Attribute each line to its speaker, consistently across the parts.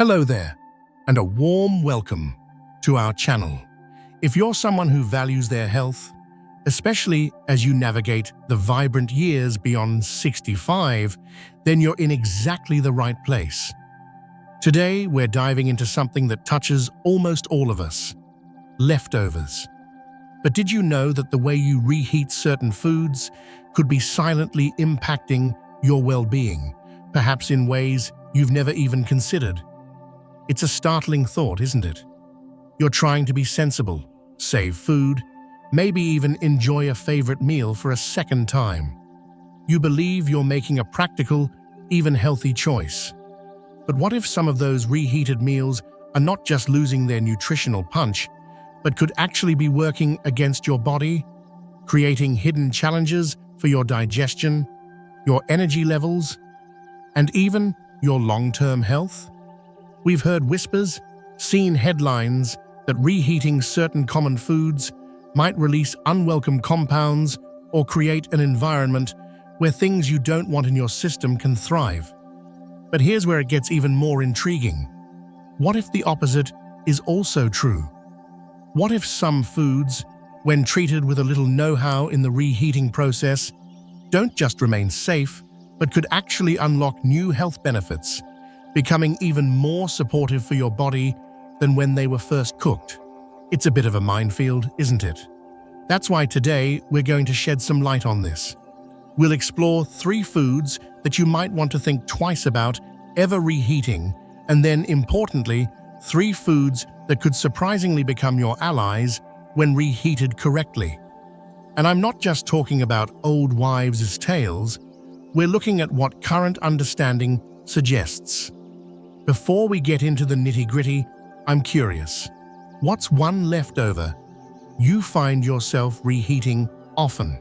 Speaker 1: Hello there, and a warm welcome to our channel. If you're someone who values their health, especially as you navigate the vibrant years beyond 65, then you're in exactly the right place. Today, we're diving into something that touches almost all of us: leftovers. But did you know that the way you reheat certain foods could be silently impacting your well-being, perhaps in ways you've never even considered? It's a startling thought, isn't it? You're trying to be sensible, save food, maybe even enjoy a favorite meal for a second time. You believe you're making a practical, even healthy choice. But what if some of those reheated meals are not just losing their nutritional punch, but could actually be working against your body, creating hidden challenges for your digestion, your energy levels, and even your long-term health? We've heard whispers, seen headlines that reheating certain common foods might release unwelcome compounds or create an environment where things you don't want in your system can thrive. But here's where it gets even more intriguing. What if the opposite is also true? What if some foods, when treated with a little know-how in the reheating process, don't just remain safe, but could actually unlock new health benefits, becoming even more supportive for your body than when they were first cooked? It's a bit of a minefield, isn't it? That's why today we're going to shed some light on this. We'll explore 3 foods that you might want to think twice about ever reheating, and then, importantly, 3 foods that could surprisingly become your allies when reheated correctly. And I'm not just talking about old wives' tales, we're looking at what current understanding suggests. Before we get into the nitty-gritty, I'm curious. What's one leftover you find yourself reheating often?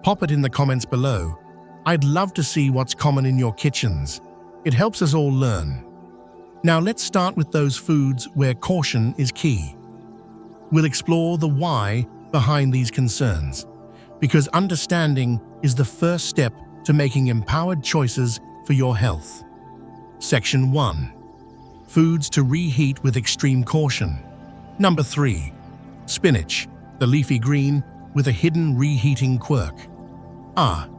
Speaker 1: Pop it in the comments below. I'd love to see what's common in your kitchens. It helps us all learn. Now let's start with those foods where caution is key. We'll explore the why behind these concerns, because understanding is the first step to making empowered choices for your health. Section 1. Foods to reheat with extreme caution. Number 3. Spinach, the leafy green with a hidden reheating quirk.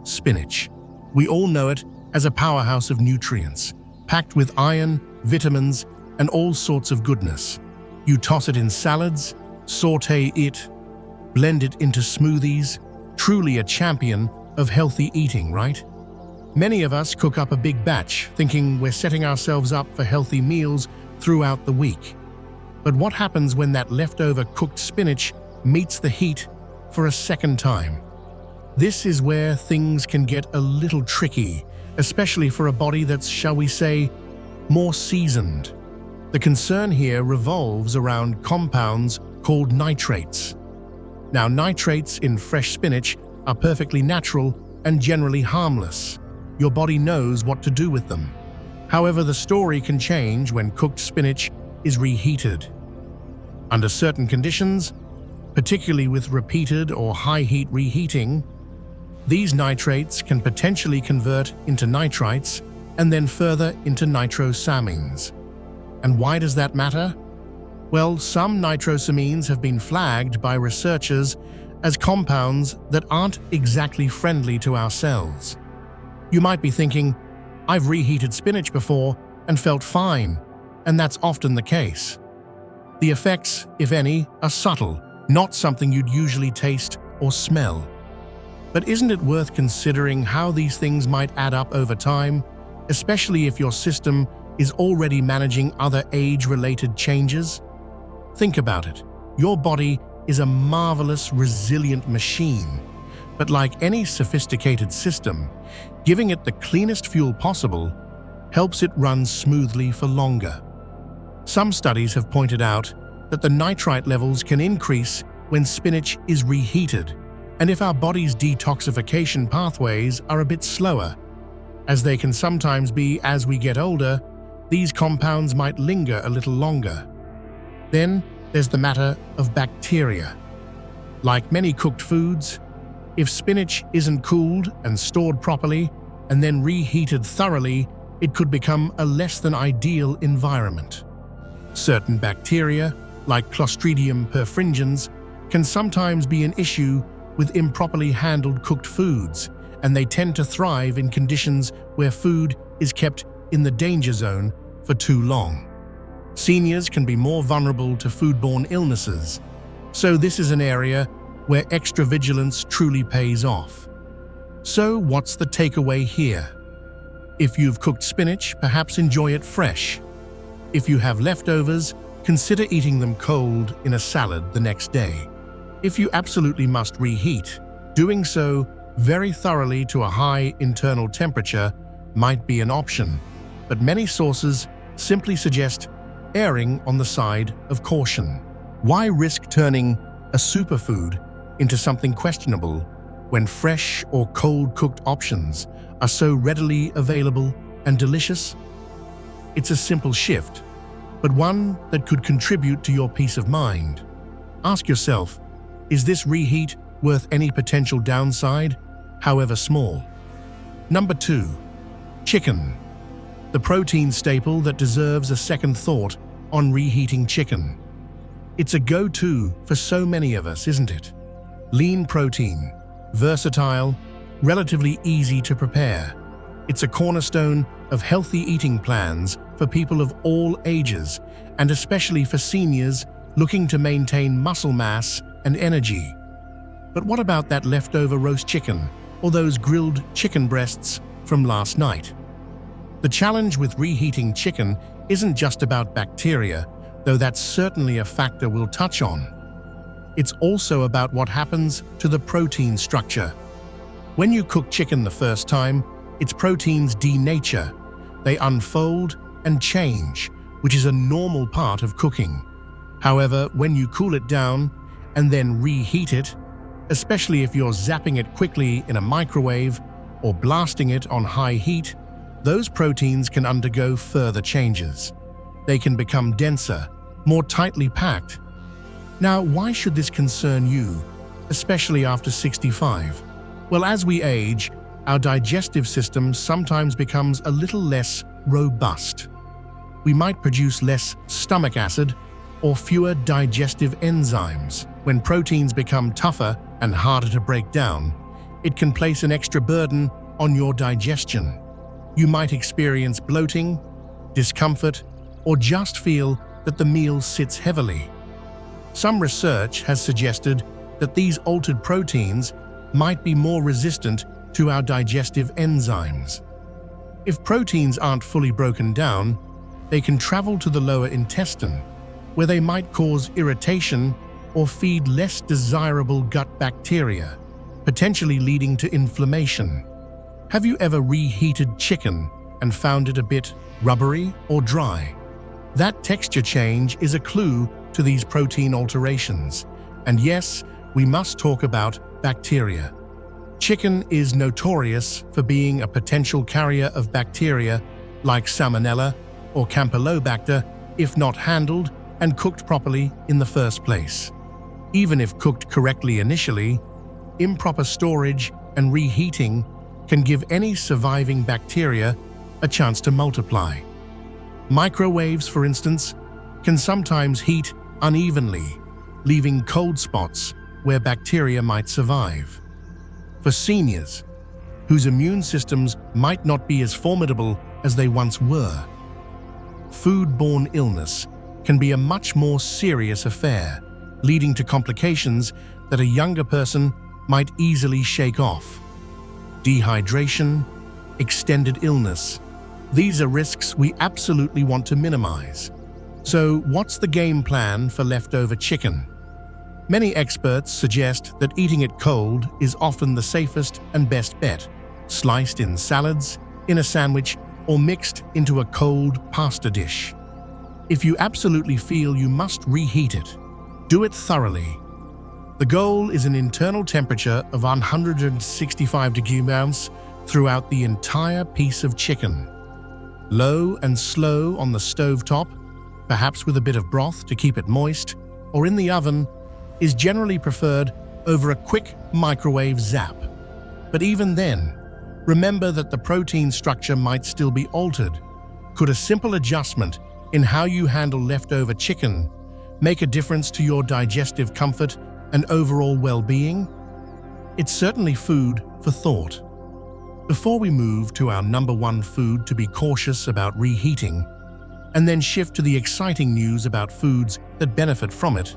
Speaker 1: Spinach. We all know it as a powerhouse of nutrients, packed with iron, vitamins, and all sorts of goodness. You toss it in salads, saute it, blend it into smoothies. Truly a champion of healthy eating, right? Many of us cook up a big batch, thinking we're setting ourselves up for healthy meals throughout the week. But what happens when that leftover cooked spinach meets the heat for a second time? This is where things can get a little tricky, especially for a body that's, shall we say, more seasoned. The concern here revolves around compounds called nitrates. Now, nitrates in fresh spinach are perfectly natural and generally harmless. Your body knows what to do with them. However, the story can change when cooked spinach is reheated. Under certain conditions, particularly with repeated or high-heat reheating, these nitrates can potentially convert into nitrites and then further into nitrosamines. And why does that matter? Well, some nitrosamines have been flagged by researchers as compounds that aren't exactly friendly to our cells. You might be thinking, I've reheated spinach before and felt fine, and that's often the case. The effects, if any, are subtle, not something you'd usually taste or smell. But isn't it worth considering how these things might add up over time, especially if your system is already managing other age-related changes? Think about it. Your body is a marvelous, resilient machine. But like any sophisticated system, giving it the cleanest fuel possible helps it run smoothly for longer. Some studies have pointed out that the nitrite levels can increase when spinach is reheated, and if our body's detoxification pathways are a bit slower, as they can sometimes be as we get older, these compounds might linger a little longer. Then there's the matter of bacteria. Like many cooked foods, if spinach isn't cooled and stored properly and then reheated thoroughly, it could become a less than ideal environment. Certain bacteria, like Clostridium perfringens, can sometimes be an issue with improperly handled cooked foods, and they tend to thrive in conditions where food is kept in the danger zone for too long. Seniors can be more vulnerable to foodborne illnesses, so this is an area where extra vigilance truly pays off. So what's the takeaway here? If you've cooked spinach, perhaps enjoy it fresh. If you have leftovers, consider eating them cold in a salad the next day. If you absolutely must reheat, doing so very thoroughly to a high internal temperature might be an option, but many sources simply suggest erring on the side of caution. Why risk turning a superfood into something questionable when fresh or cold-cooked options are so readily available and delicious? It's a simple shift, but one that could contribute to your peace of mind. Ask yourself, is this reheat worth any potential downside, however small? Number 2. Chicken. The protein staple that deserves a second thought on reheating chicken. It's a go-to for so many of us, isn't it? Lean protein, versatile, relatively easy to prepare. It's a cornerstone of healthy eating plans for people of all ages, and especially for seniors looking to maintain muscle mass and energy. But what about that leftover roast chicken or those grilled chicken breasts from last night? The challenge with reheating chicken isn't just about bacteria, though that's certainly a factor we'll touch on. It's also about what happens to the protein structure. When you cook chicken the first time, its proteins denature. They unfold and change, which is a normal part of cooking. However, when you cool it down and then reheat it, especially if you're zapping it quickly in a microwave or blasting it on high heat, those proteins can undergo further changes. They can become denser, more tightly packed. Now, why should this concern you, especially after 65? Well, as we age, our digestive system sometimes becomes a little less robust. We might produce less stomach acid or fewer digestive enzymes. When proteins become tougher and harder to break down, it can place an extra burden on your digestion. You might experience bloating, discomfort, or just feel that the meal sits heavily. Some research has suggested that these altered proteins might be more resistant to our digestive enzymes. If proteins aren't fully broken down, they can travel to the lower intestine, where they might cause irritation or feed less desirable gut bacteria, potentially leading to inflammation. Have you ever reheated chicken and found it a bit rubbery or dry? That texture change is a clue to these protein alterations. And yes, we must talk about bacteria. Chicken is notorious for being a potential carrier of bacteria like Salmonella or Campylobacter if not handled and cooked properly in the first place. Even if cooked correctly initially, improper storage and reheating can give any surviving bacteria a chance to multiply. Microwaves, for instance, can sometimes heat unevenly, leaving cold spots where bacteria might survive. For seniors, whose immune systems might not be as formidable as they once were, foodborne illness can be a much more serious affair, leading to complications that a younger person might easily shake off. Dehydration, extended illness. These are risks we absolutely want to minimize. So, what's the game plan for leftover chicken? Many experts suggest that eating it cold is often the safest and best bet, sliced in salads, in a sandwich, or mixed into a cold pasta dish. If you absolutely feel you must reheat it, do it thoroughly. The goal is an internal temperature of 165 degrees throughout the entire piece of chicken. Low and slow on the stove top, perhaps with a bit of broth to keep it moist, or in the oven, is generally preferred over a quick microwave zap. But even then, remember that the protein structure might still be altered. Could a simple adjustment in how you handle leftover chicken make a difference to your digestive comfort and overall well-being? It's certainly food for thought. Before we move to our number one food to be cautious about reheating, and then shift to the exciting news about foods that benefit from it,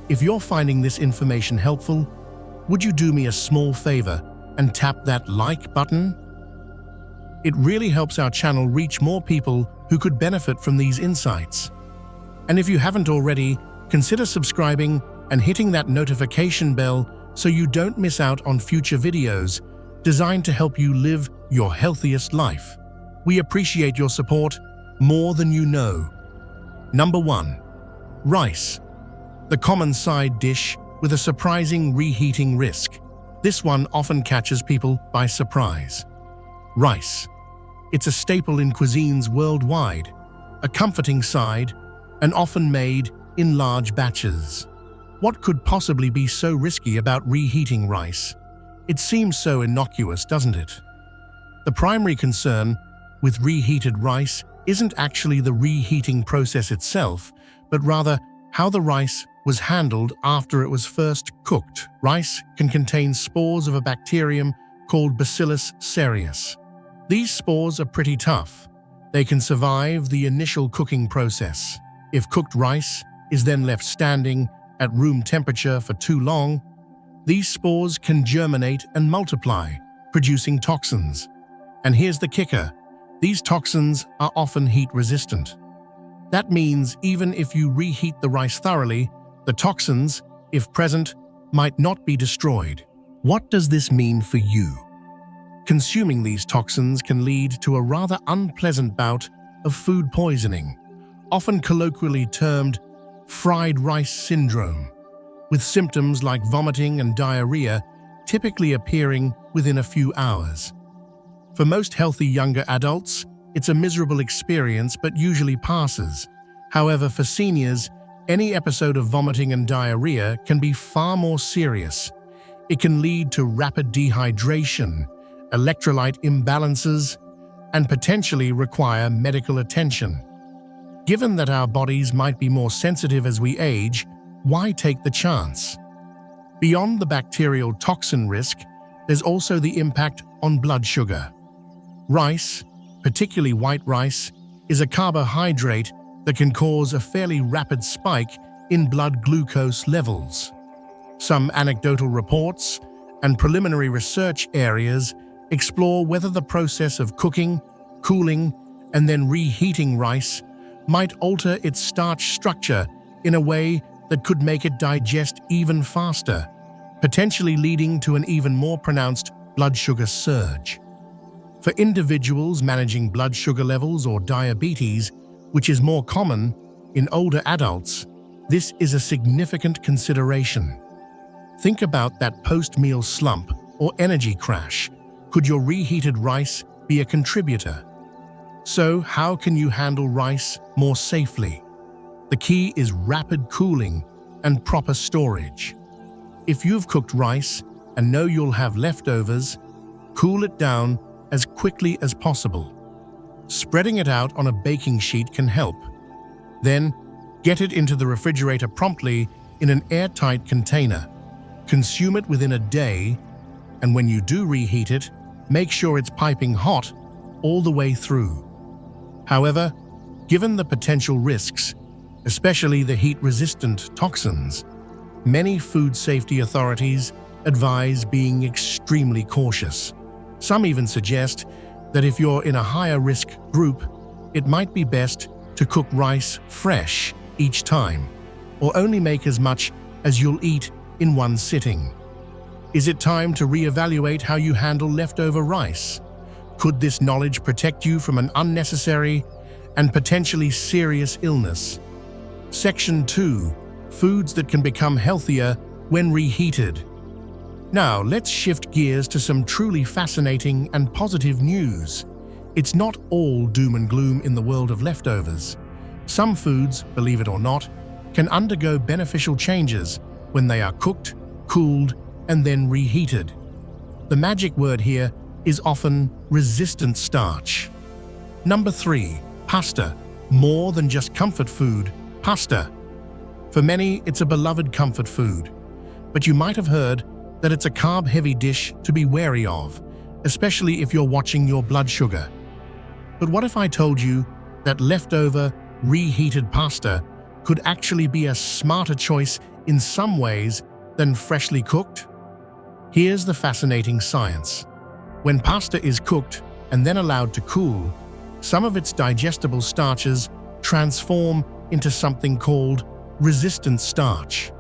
Speaker 1: if you're finding this information helpful, would you do me a small favor and tap that like button? It really helps our channel reach more people who could benefit from these insights. And if you haven't already, consider subscribing and hitting that notification bell so you don't miss out on future videos designed to help you live your healthiest life. We appreciate your support more than you know. Number 1. Rice. The common side dish with a surprising reheating risk. This one often catches people by surprise. Rice. It's a staple in cuisines worldwide, a comforting side, and often made in large batches. What could possibly be so risky about reheating rice? It seems so innocuous, doesn't it? The primary concern with reheated rice isn't actually the reheating process itself, but rather how the rice was handled after it was first cooked. Rice can contain spores of a bacterium called Bacillus cereus. These spores are pretty tough. They can survive the initial cooking process. If cooked rice is then left standing at room temperature for too long, these spores can germinate and multiply, producing toxins. And here's the kicker: these toxins are often heat-resistant. That means even if you reheat the rice thoroughly, the toxins, if present, might not be destroyed. What does this mean for you? Consuming these toxins can lead to a rather unpleasant bout of food poisoning, often colloquially termed fried rice syndrome, with symptoms like vomiting and diarrhea typically appearing within a few hours. For most healthy younger adults, it's a miserable experience but usually passes. However, for seniors, any episode of vomiting and diarrhea can be far more serious. It can lead to rapid dehydration, electrolyte imbalances, and potentially require medical attention. Given that our bodies might be more sensitive as we age, why take the chance? Beyond the bacterial toxin risk, there's also the impact on blood sugar. Rice, particularly white rice, is a carbohydrate that can cause a fairly rapid spike in blood glucose levels. Some anecdotal reports and preliminary research areas explore whether the process of cooking, cooling, and then reheating rice might alter its starch structure in a way that could make it digest even faster, potentially leading to an even more pronounced blood sugar surge. For individuals managing blood sugar levels or diabetes, which is more common in older adults, this is a significant consideration. Think about that post-meal slump or energy crash. Could your reheated rice be a contributor? So, how can you handle rice more safely? The key is rapid cooling and proper storage. If you've cooked rice and know you'll have leftovers, cool it down as quickly as possible. Spreading it out on a baking sheet can help. Then, get it into the refrigerator promptly in an airtight container. Consume it within a day, and when you do reheat it, make sure it's piping hot all the way through. However, given the potential risks, especially the heat-resistant toxins, many food safety authorities advise being extremely cautious. Some even suggest that if you're in a higher risk group, it might be best to cook rice fresh each time, or only make as much as you'll eat in one sitting. Is it time to reevaluate how you handle leftover rice? Could this knowledge protect you from an unnecessary and potentially serious illness? Section 2. Foods that can become healthier when reheated. Now, let's shift gears to some truly fascinating and positive news. It's not all doom and gloom in the world of leftovers. Some foods, believe it or not, can undergo beneficial changes when they are cooked, cooled, and then reheated. The magic word here is often resistant starch. Number 3. Pasta. More than just comfort food, pasta. For many, it's a beloved comfort food. But you might have heard that it's a carb-heavy dish to be wary of, especially if you're watching your blood sugar. But what if I told you that leftover, reheated pasta could actually be a smarter choice in some ways than freshly cooked? Here's the fascinating science. When pasta is cooked and then allowed to cool, some of its digestible starches transform into something called resistant starch.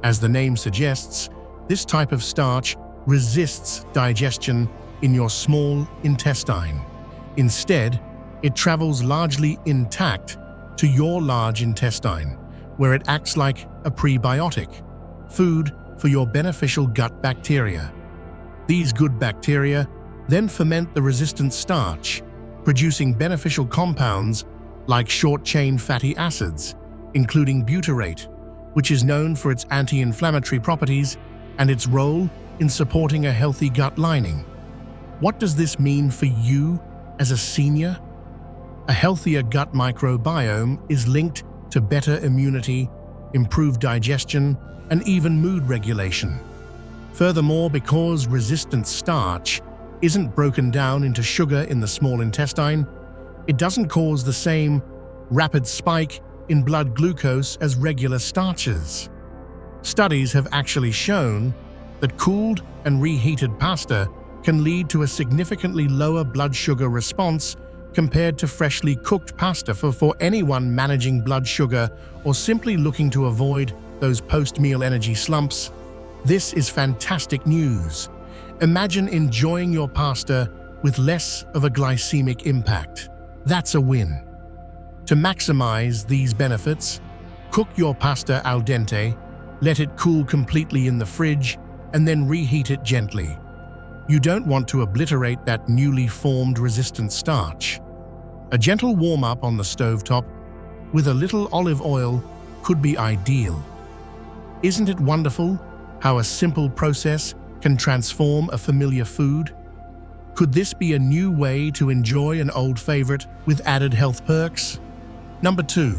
Speaker 1: As the name suggests, this type of starch resists digestion in your small intestine. Instead, it travels largely intact to your large intestine, where it acts like a prebiotic, food for your beneficial gut bacteria. These good bacteria then ferment the resistant starch, producing beneficial compounds like short-chain fatty acids, including butyrate, which is known for its anti-inflammatory properties and its role in supporting a healthy gut lining. What does this mean for you as a senior? A healthier gut microbiome is linked to better immunity, improved digestion, and even mood regulation. Furthermore, because resistant starch isn't broken down into sugar in the small intestine, it doesn't cause the same rapid spike in blood glucose as regular starches. Studies have actually shown that cooled and reheated pasta can lead to a significantly lower blood sugar response compared to freshly cooked pasta. For anyone managing blood sugar or simply looking to avoid those post-meal energy slumps, this is fantastic news. Imagine enjoying your pasta with less of a glycemic impact. That's a win. To maximize these benefits, cook your pasta al dente, let it cool completely in the fridge, and then reheat it gently. You don't want to obliterate that newly formed resistant starch. A gentle warm-up on the stovetop with a little olive oil could be ideal. Isn't it wonderful how a simple process can transform a familiar food? Could this be a new way to enjoy an old favorite with added health perks? Number 2.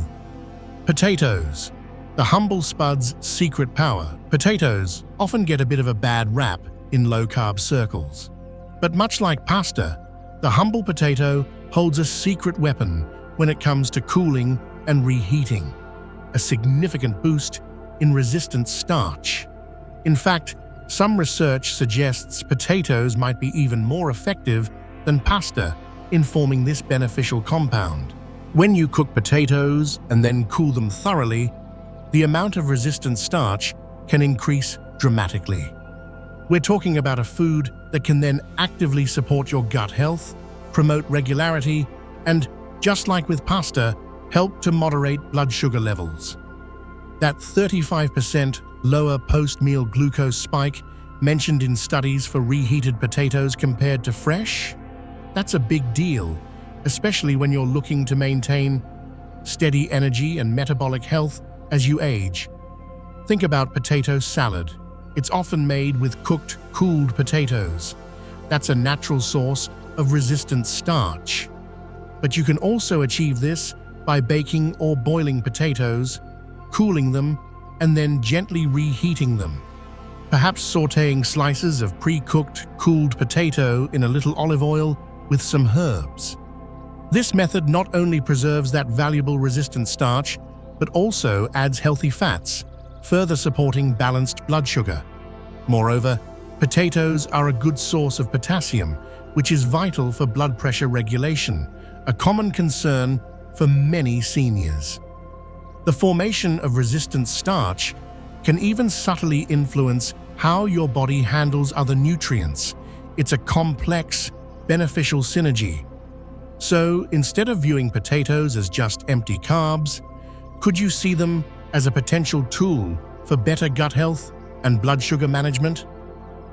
Speaker 1: Potatoes. The humble spud's secret power. Potatoes often get a bit of a bad rap in low-carb circles. But much like pasta, the humble potato holds a secret weapon when it comes to cooling and reheating, a significant boost in resistant starch. In fact, some research suggests potatoes might be even more effective than pasta in forming this beneficial compound. When you cook potatoes and then cool them thoroughly, the amount of resistant starch can increase dramatically. We're talking about a food that can then actively support your gut health, promote regularity, and, just like with pasta, help to moderate blood sugar levels. That 35% lower post-meal glucose spike mentioned in studies for reheated potatoes compared to fresh? That's a big deal, especially when you're looking to maintain steady energy and metabolic health as you age. Think about potato salad. It's often made with cooked, cooled potatoes. That's a natural source of resistant starch. But you can also achieve this by baking or boiling potatoes, cooling them, and then gently reheating them. Perhaps sautéing slices of pre-cooked, cooled potato in a little olive oil with some herbs. This method not only preserves that valuable resistant starch, but also adds healthy fats, further supporting balanced blood sugar. Moreover, potatoes are a good source of potassium, which is vital for blood pressure regulation, a common concern for many seniors. The formation of resistant starch can even subtly influence how your body handles other nutrients. It's a complex, beneficial synergy. So, instead of viewing potatoes as just empty carbs, could you see them as a potential tool for better gut health and blood sugar management?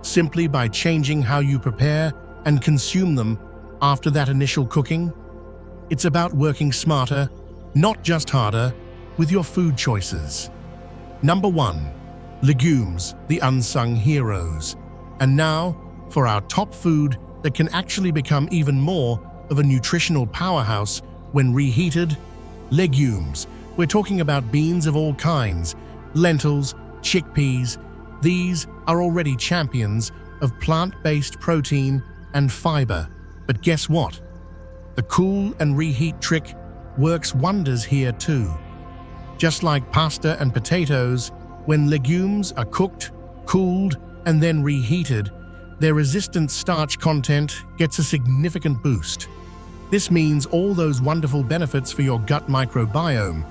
Speaker 1: Simply by changing how you prepare and consume them after that initial cooking? It's about working smarter, not just harder, with your food choices. Number 1. Legumes, the unsung heroes. And now, for our top food that can actually become even more of a nutritional powerhouse when reheated. Legumes. We're talking about beans of all kinds, lentils, chickpeas. These are already champions of plant-based protein and fiber. But guess what? The cool and reheat trick works wonders here too. Just like pasta and potatoes, when legumes are cooked, cooled, and then reheated, their resistant starch content gets a significant boost. This means all those wonderful benefits for your gut microbiome,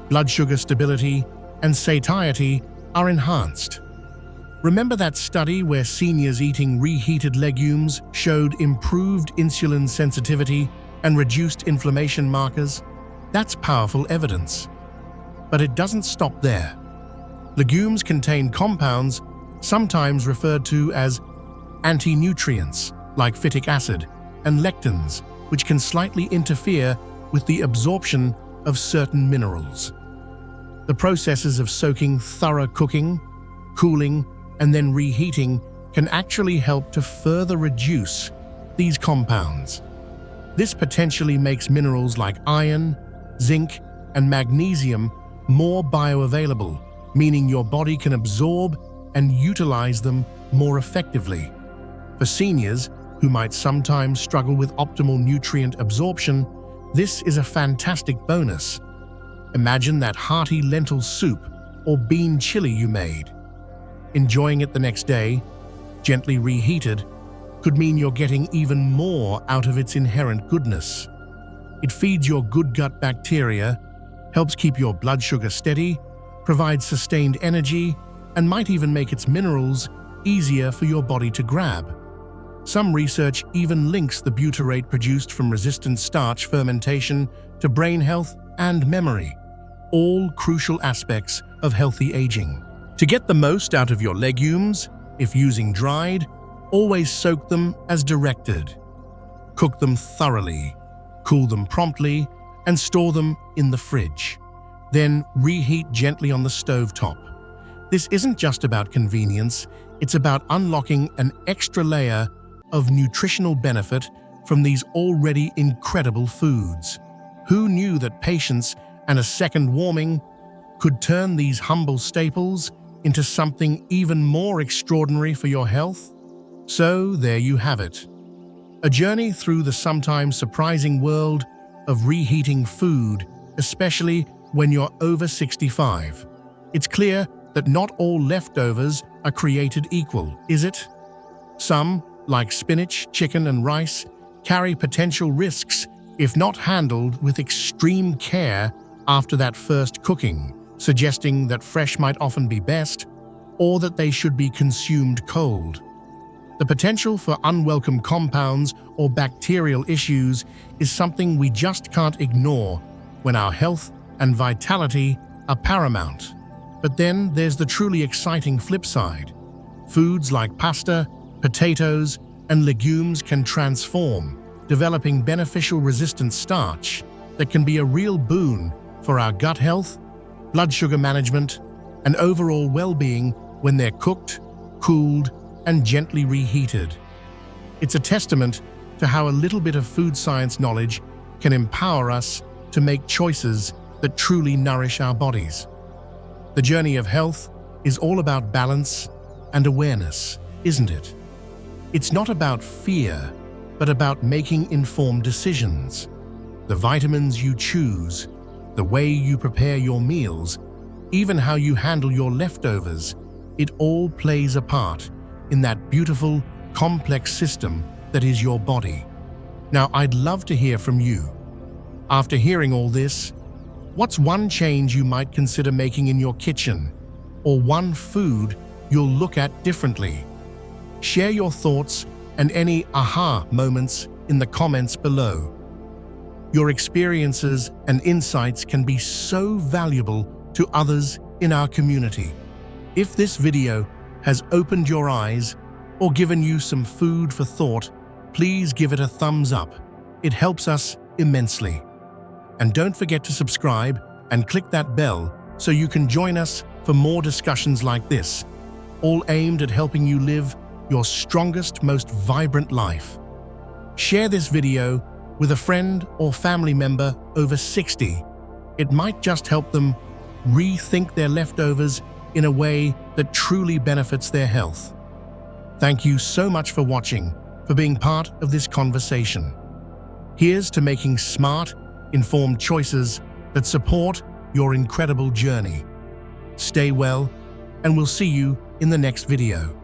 Speaker 1: blood sugar stability, and satiety are enhanced. Remember that study where seniors eating reheated legumes showed improved insulin sensitivity and reduced inflammation markers? That's powerful evidence. But it doesn't stop there. Legumes contain compounds sometimes referred to as anti-nutrients like phytic acid and lectins, which can slightly interfere with the absorption of certain minerals. The processes of soaking, thorough cooking, cooling, and then reheating can actually help to further reduce these compounds. This potentially makes minerals like iron, zinc, and magnesium more bioavailable, meaning your body can absorb and utilize them more effectively. For seniors who might sometimes struggle with optimal nutrient absorption, this is a fantastic bonus. Imagine that hearty lentil soup or bean chili you made. Enjoying it the next day, gently reheated, could mean you're getting even more out of its inherent goodness. It feeds your good gut bacteria, helps keep your blood sugar steady, provides sustained energy, and might even make its minerals easier for your body to grab. Some research even links the butyrate produced from resistant starch fermentation to brain health and memory, all crucial aspects of healthy aging. To get the most out of your legumes, if using dried, always soak them as directed. Cook them thoroughly, cool them promptly, and store them in the fridge. Then reheat gently on the stovetop. This isn't just about convenience, it's about unlocking an extra layer of nutritional benefit from these already incredible foods. Who knew that patience and a second warming could turn these humble staples into something even more extraordinary for your health? So there you have it. A journey through the sometimes surprising world of reheating food, especially when you're over 65. It's clear that not all leftovers are created equal, is it? Some, like spinach, chicken, and rice, carry potential risks if not handled with extreme care after that first cooking, suggesting that fresh might often be best, or that they should be consumed cold. The potential for unwelcome compounds or bacterial issues is something we just can't ignore when our health and vitality are paramount. But then there's the truly exciting flip side. Foods like pasta, potatoes, and legumes can transform, developing beneficial resistant starch that can be a real boon for our gut health, blood sugar management, and overall well-being when they're cooked, cooled, and gently reheated. It's a testament to how a little bit of food science knowledge can empower us to make choices that truly nourish our bodies. The journey of health is all about balance and awareness, isn't it? It's not about fear, but about making informed decisions. The vitamins you choose, the way you prepare your meals, even how you handle your leftovers, it all plays a part in that beautiful, complex system that is your body. Now, I'd love to hear from you. After hearing all this, what's one change you might consider making in your kitchen, or one food you'll look at differently? Share your thoughts and any aha moments in the comments below. Your experiences and insights can be so valuable to others in our community. If this video has opened your eyes or given you some food for thought, please give it a thumbs up. It helps us immensely. And don't forget to subscribe and click that bell so you can join us for more discussions like this, all aimed at helping you live your strongest, most vibrant life. Share this video with a friend or family member over 60. It might just help them rethink their leftovers in a way that truly benefits their health. Thank you so much for watching, for being part of this conversation. Here's to making smart, informed choices that support your incredible journey. Stay well, and we'll see you in the next video.